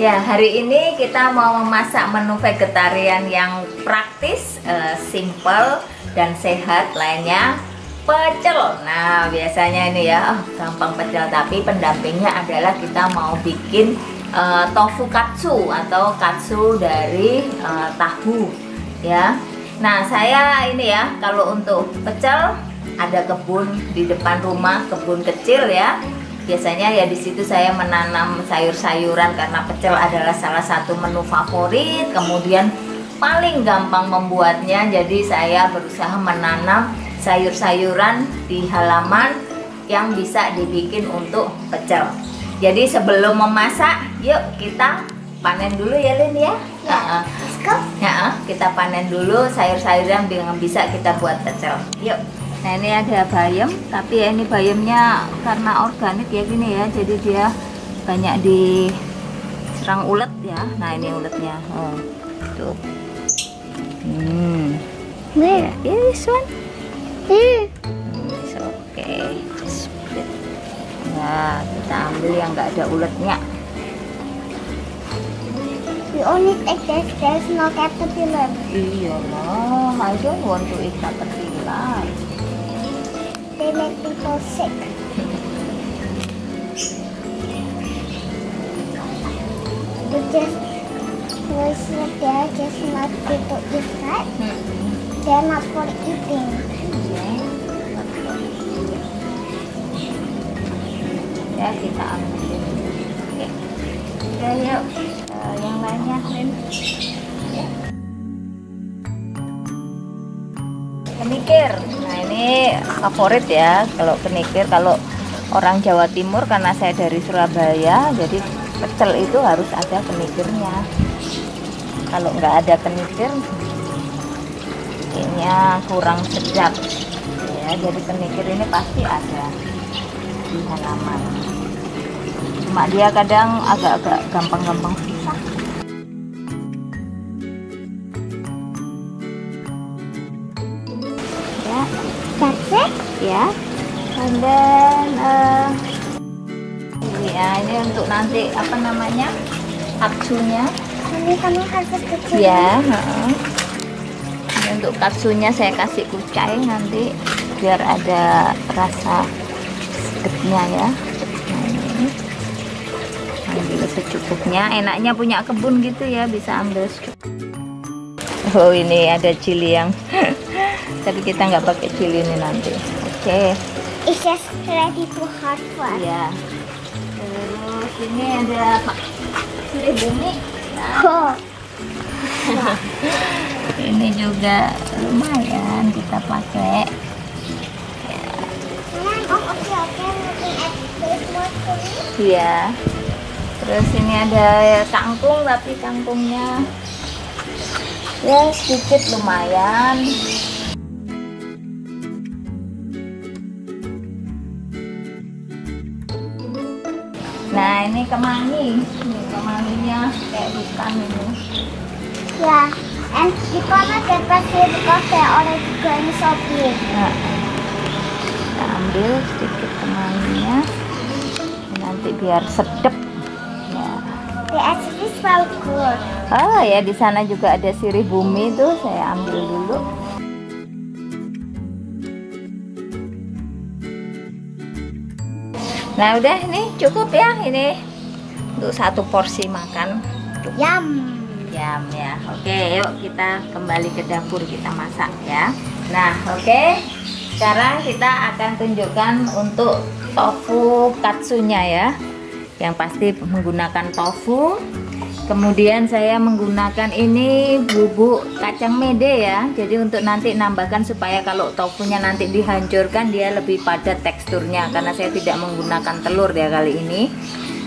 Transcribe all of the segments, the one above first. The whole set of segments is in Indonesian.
Ya, hari ini kita mau memasak menu vegetarian yang praktis, simple dan sehat lainnya, pecel. Nah, biasanya ini ya, gampang pecel, tapi pendampingnya adalah kita mau bikin tofu katsu atau katsu dari tahu ya. Nah, saya ini ya, kalau untuk pecel ada kebun di depan rumah, kebun kecil ya. Biasanya ya di situ saya menanam sayur-sayuran karena pecel adalah salah satu menu favorit. Kemudian paling gampang membuatnya, jadi saya berusaha menanam sayur-sayuran di halaman yang bisa dibikin untuk pecel. Jadi sebelum memasak, yuk kita panen dulu ya Lin ya. Ya, kita panen dulu sayur-sayuran yang bisa kita buat pecel. Yuk. Nah, ini ada bayam, tapi ya ini bayamnya karena organik ya gini ya, jadi dia banyak diserang ulet ya. Nah, ini uletnya. Oh, tuh. Yeah, this one. It's okay. Split. Nah, kita ambil yang nggak ada uletnya. We only take this. There's no caterpillar. Iya lah, I don't want to eat caterpillar. They make people sick. They're just not good to eat, right? They're not for eating. Ya, kita ambil. Oke. Ya, yuk. Yang lainnya, Lin. Ya. Kenikir. Nah, ini favorit ya kalau kenikir. Kalau orang Jawa Timur, karena saya dari Surabaya, jadi pecel itu harus ada kenikirnya. Kalau nggak ada kenikir, kayaknya kurang sedap ya. Jadi kenikir ini pasti ada di halaman. Cuma dia kadang agak-agak gampang-gampang susah. That's it? Ya, and then ya, ini untuk nanti apa namanya katsunya. Ini kamu harus kecil. Ya, ini untuk katsunya saya kasih kucai nanti biar ada rasa sedapnya ya. Nah, ini ambil secukupnya. Enaknya punya kebun gitu ya, bisa ambil secukupnya. Oh, ini ada chili yang tapi kita nggak pakai chili ini nanti. Oke. It's just ready to harvest. Iya. Terus ini ada sirih bumi. Oh. Ini juga lumayan kita pakai. Iya. Terus ini ada kangkung, tapi kangkungnya ya sedikit lumayan. Nah, ini kemangi. Ini kemanginya kayak ikan ini. Yeah, and you cannot get back here because they're already going so big. Nah, kita ambil sedikit kemanginya. Nanti biar sedap. Ya. They actually smell good. Oh ya, di sana juga ada sirih bumi tuh, saya ambil dulu. Nah, udah, ini cukup ya, ini untuk satu porsi makan. Cukup. Yum. Yum ya. Oke, yuk kita kembali ke dapur, kita masak ya. Nah, oke. Sekarang kita akan tunjukkan untuk tofu katsunya ya. Yang pasti menggunakan tofu. Kemudian saya menggunakan ini bubuk kacang mede ya. Jadi untuk nanti nambahkan supaya kalau tofunya nanti dihancurkan dia lebih padat teksturnya, karena saya tidak menggunakan telur ya kali ini.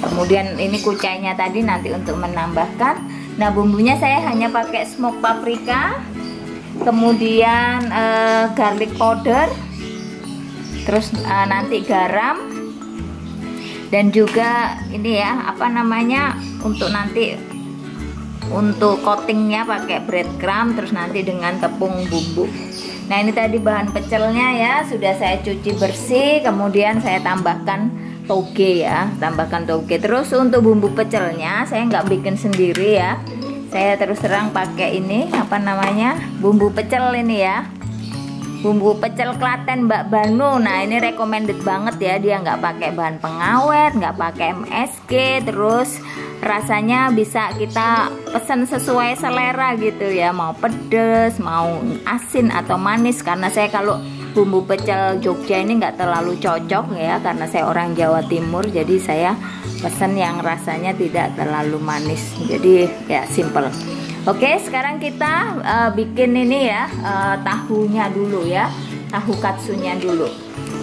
Kemudian ini kucainya tadi nanti untuk menambahkan. Nah, bumbunya saya hanya pakai smoked paprika, kemudian garlic powder, terus nanti garam, dan juga ini ya apa namanya untuk nanti untuk coatingnya pakai breadcrumb, terus nanti dengan tepung bumbu. Nah, ini tadi bahan pecelnya ya sudah saya cuci bersih, kemudian saya tambahkan toge ya, tambahkan toge. Terus untuk bumbu pecelnya saya nggak bikin sendiri ya, saya terus terang pakai ini apa namanya, bumbu pecel ini ya, bumbu pecel Klaten Mbak Banu. Nah ini recommended banget ya, dia nggak pakai bahan pengawet, nggak pakai MSG, terus rasanya bisa kita pesan sesuai selera gitu ya, mau pedes, mau asin atau manis. Karena saya kalau bumbu pecel Jogja ini nggak terlalu cocok ya, karena saya orang Jawa Timur, jadi saya pesan yang rasanya tidak terlalu manis, jadi ya simple. Oke, sekarang kita bikin ini ya, tahunya dulu ya, tahu katsunya dulu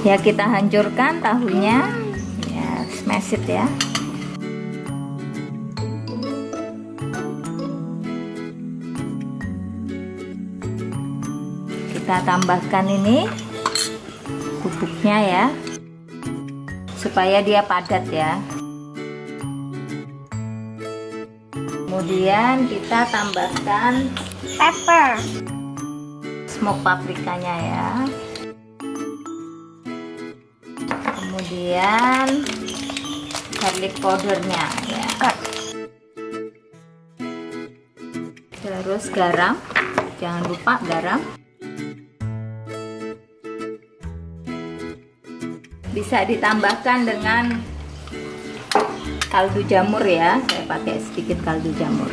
ya. Kita hancurkan tahunya ya, smash it ya. Kita tambahkan ini bubuknya ya, supaya dia padat ya. Kemudian kita tambahkan Pepper. smoke paprikanya ya. Kemudian garlic powdernya ya. Terus garam, jangan lupa garam. Bisa ditambahkan dengan kaldu jamur ya, saya pakai sedikit kaldu jamur.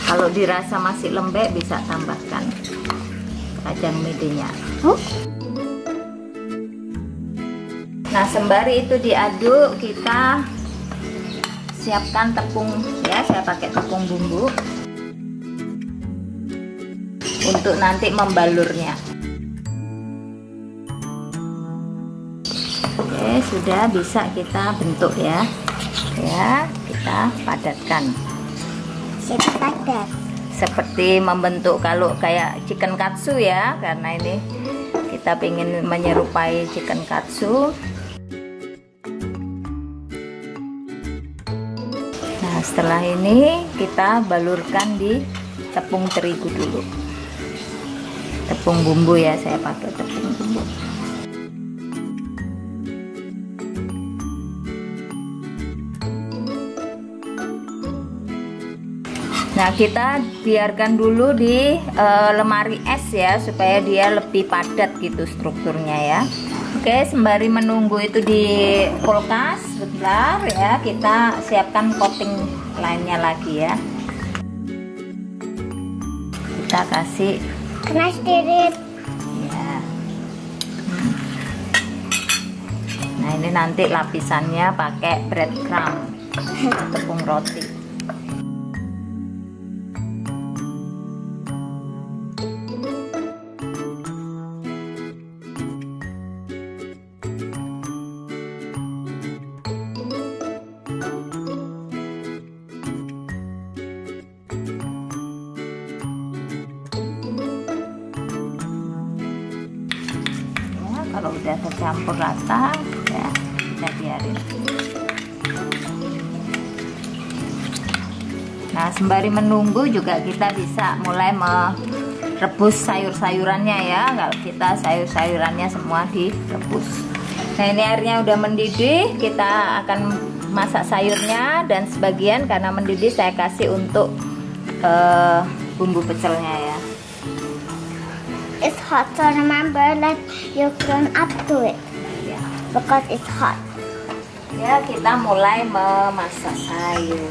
Kalau dirasa masih lembek bisa tambahkan kacang medenya. Nah sembari itu diaduk, kita siapkan tepung ya, saya pakai tepung bumbu untuk nanti membalurnya. Oke, sudah bisa kita bentuk ya. Ya, kita padatkan. Jadi padat. Seperti membentuk kalau kayak chicken katsu ya, karena ini kita ingin menyerupai chicken katsu. Nah setelah ini kita balurkan di tepung terigu dulu, tepung bumbu ya, saya pakai tepung bumbu. Nah kita biarkan dulu di lemari es ya, supaya dia lebih padat gitu strukturnya ya. Oke, sembari menunggu itu di kulkas sebentar ya, kita siapkan coating lainnya lagi ya. Kita kasih Panas dikit. ya. Nah ini nanti lapisannya pakai breadcrumb, tepung roti. Kalau udah tercampur rata ya, kita biarin. Nah sembari menunggu juga kita bisa mulai merebus sayur-sayurannya ya. Kalau kita sayur-sayurannya semua direbus. Nah ini airnya udah mendidih, kita akan masak sayurnya, dan sebagian karena mendidih saya kasih untuk bumbu pecelnya ya. It's hot, so remember that you turn up to it Ya. because it's hot. Ya, kita mulai memasak sayur.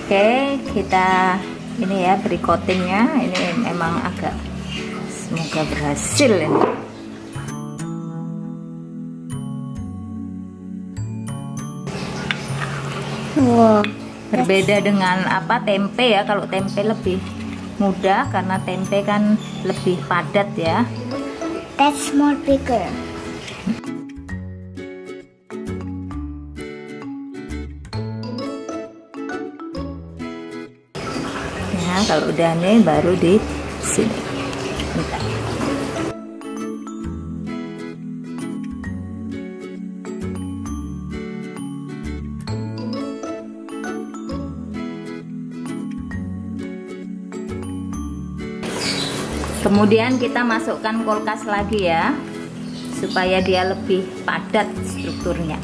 Oke, kita ini ya beri coatingnya. Ini memang agak, semoga berhasil ya. Wow. Berbeda dengan apa, tempe ya. Kalau tempe lebih mudah karena tempe kan lebih padat ya. That's more bigger. Ya, kalau udah nih baru di sini. Bentar. Kemudian kita masukkan kulkas lagi ya, supaya dia lebih padat strukturnya.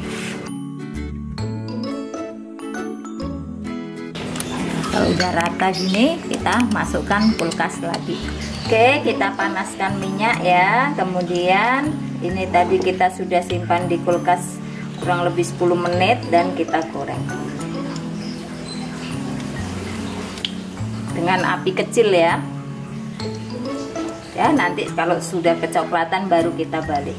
Kalau udah rata gini, kita masukkan kulkas lagi. Oke, kita panaskan minyak ya. Kemudian ini tadi kita sudah simpan di kulkas kurang lebih 10 menit dan kita goreng dengan api kecil ya. Ya, nanti kalau sudah kecoklatan baru kita balik.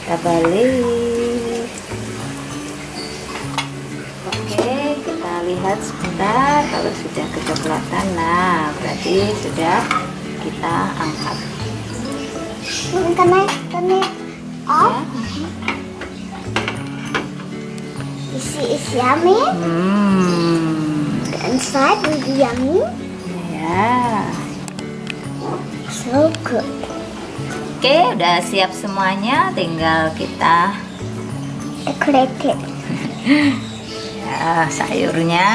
Kita balik. Oke, kita lihat sebentar. Kalau sudah kecoklatan, nah berarti sudah kita angkat. Can I off? You see, it's yummy. The inside will be yummy. Ya. So good. Oke, udah siap semuanya, tinggal kita Decorate it. ya sayurnya.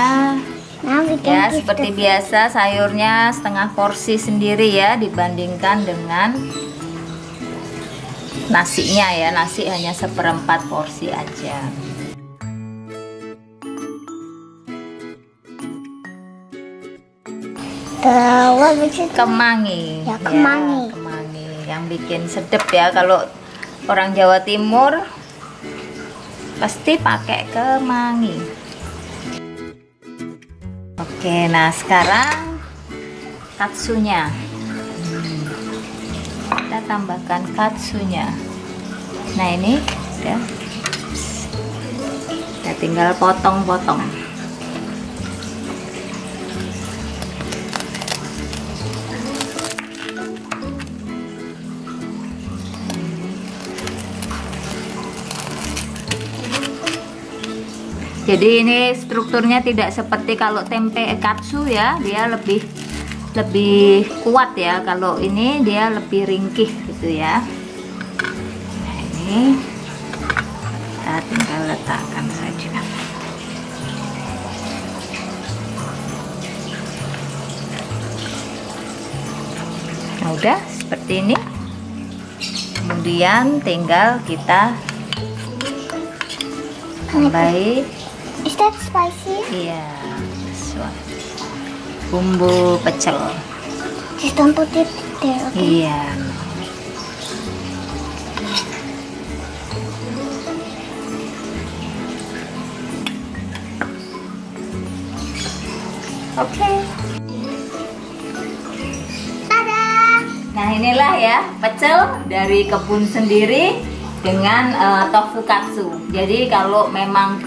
Now we Ya, can give seperti the biasa sayurnya setengah porsi sendiri ya, dibandingkan dengan nasinya ya. Nasi hanya 1/4 porsi aja. what was it? Kemangi. Ya, kemangi. Ya, kemangi yang bikin sedep ya. Kalau orang Jawa Timur pasti pakai kemangi. Oke, nah sekarang katsunya. Kita tambahkan katsunya. Nah ini ya. Kita tinggal potong-potong. Jadi ini strukturnya tidak seperti kalau tempe katsu ya, dia lebih kuat ya. Kalau ini dia lebih ringkih gitu ya. Nah ini kita tinggal letakkan saja. Nah udah seperti ini. Kemudian tinggal kita tambahi. Is that spicy? Iya, bumbu pecel. Just don't put it there, okay? Iya. Oke. Tada! Nah inilah ya pecel dari kebun sendiri dengan tofu katsu. Jadi kalau memang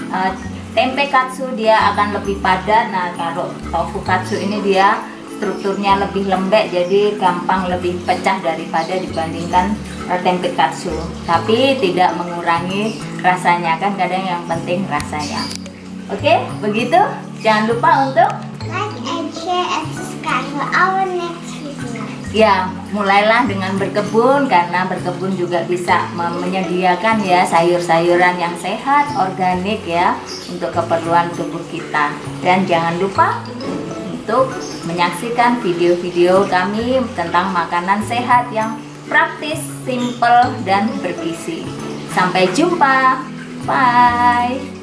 tempe katsu dia akan lebih padat. Nah kalau tofu katsu ini dia strukturnya lebih lembek, jadi gampang lebih pecah daripada dibandingkan tempe katsu. Tapi tidak mengurangi rasanya, kan kadang yang penting rasanya. Oke, begitu. Jangan lupa untuk Like and share and subscribe for our next video. ya, mulailah dengan berkebun, karena berkebun juga bisa menyediakan ya sayur-sayuran yang sehat, organik ya, untuk keperluan tubuh kita. Dan jangan lupa untuk menyaksikan video-video kami tentang makanan sehat yang praktis, simple, dan bergizi. Sampai jumpa. Bye.